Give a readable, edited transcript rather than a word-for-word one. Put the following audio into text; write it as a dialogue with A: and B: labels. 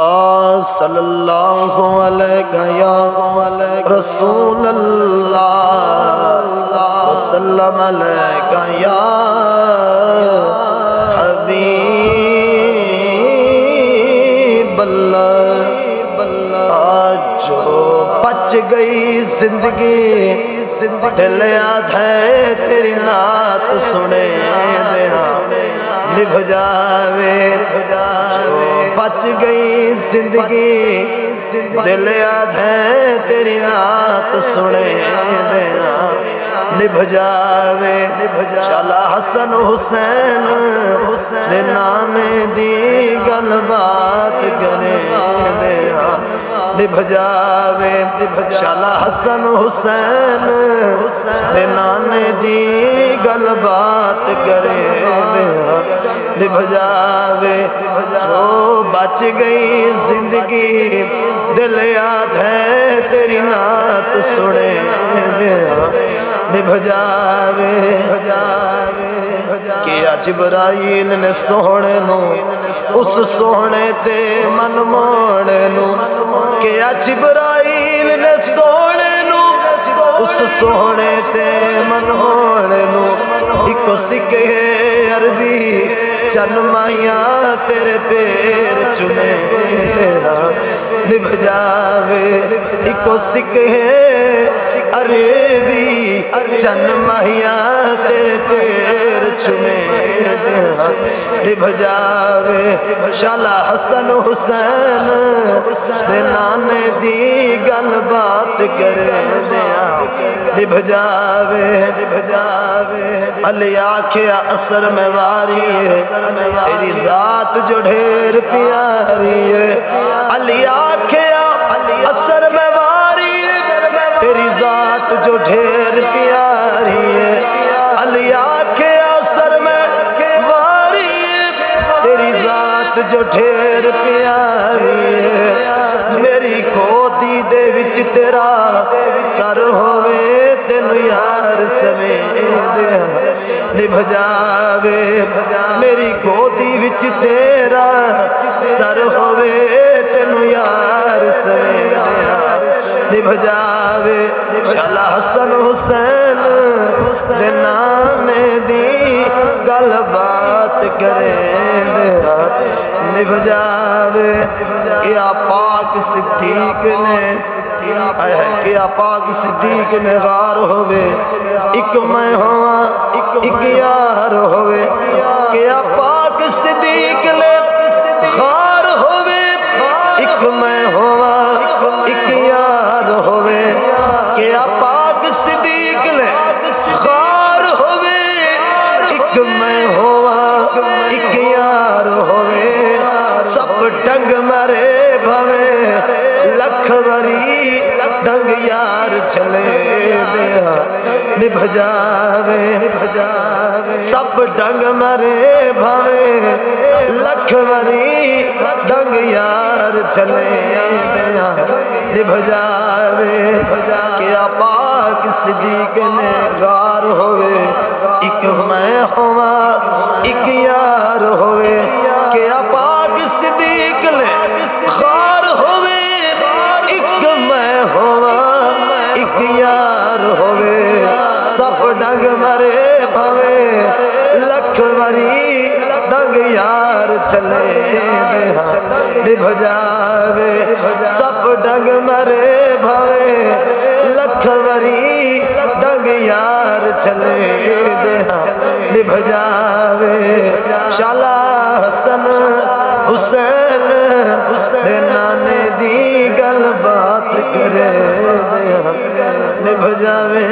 A: صلی اللہ علیہ یا رسول اللہ وسلم علیہ یا حبیب اللہ۔ آج جو بچ گئی زندگی دل یاد ہے تیری نعت سنے دینا نبھ جاوے، جو بچ گئی زندگی دل یاد ہے تیری نعت سنے دینا نبھ جاوے۔ شالا حسن حسین دے نام دی گل بات کرے دینا نبھ جاوے۔ شالا حسن حسین دے نام دی گل بات کرے دینا نبھ جاوے۔ جو بچ گئی زندگی دل یاد ہے تیری نعت سنے دینا نبھ جاوے۔ کیا جبرائیل نے سونے نو اس سونے تے من موڑے نو، کیا جبرائیل نے سونے نو اس سونے تے من موڑے نو، ایک سکے عربی چند ماہیاں تیرے پیر چنے نبھ جاوے۔ ایک سکے عربی چند ماہیاں تیرے پیر چنے نبھ جاوے۔ شالا حسن حسین دے نانے دی گل بات کرے دیا نبھ جاوے۔ علی آکھیا اثر میں واری ہے تیری ذات جو ڈھیر پیاری ہے، علی آکھیا اثر میں واری ہے تیری ذات جو ڈھیر پیاری ہے، علی آکھیا اثر میں واری ہے تیری ذات جو ڈھیر پیاری ہے۔ میری گودی دے وچ تیرا سر ہووے تینو یار سمیت نبھ جاوے۔ میری گودی وچ تیرا سر ہووے تینو یار سمیت نبھ جاوے۔ شالا حسن حسین دے نام دی گل بات کرے نبھ جاوے۔ کیا پاک صدیق نے کیا پاک صدیق نے غار ہوئے ایک میں ہوا ایک یار ہوئے، کیا پاک صدیق نے غار ہوئے ایک میں ہوا ایک یار ہوئے، کیا پاک صدیق نے غار ہوئے ایک میں ہوا ایک یار ہوئے، سب ڈنگ مرے بھوے لکھ وری ڈنگ یار چلے دیا نبھ جاوے۔ سب ڈنگ مرے بھوے لکھ وری ڈنگ یار چلے دیا نبھ جاوے۔ کیا پاک صدیق نے غار ہوئے ایک میں ہوا ایک یار ہوئے، کیا پاک صدیق نے غار ہوئے ایک میں ہوا ایک یار ہوئے، سب ڈنگ مرے بھوے لکھ وری ڈنگ یار چلے دیا نبھ جاوے۔ سب ڈنگ مرے بھوے لکھ وری ڈنگ یار چلے دیا نبھ جاوے۔ شالا حسن حسین دے نانے دی گل بات کرے نبھ جاوے۔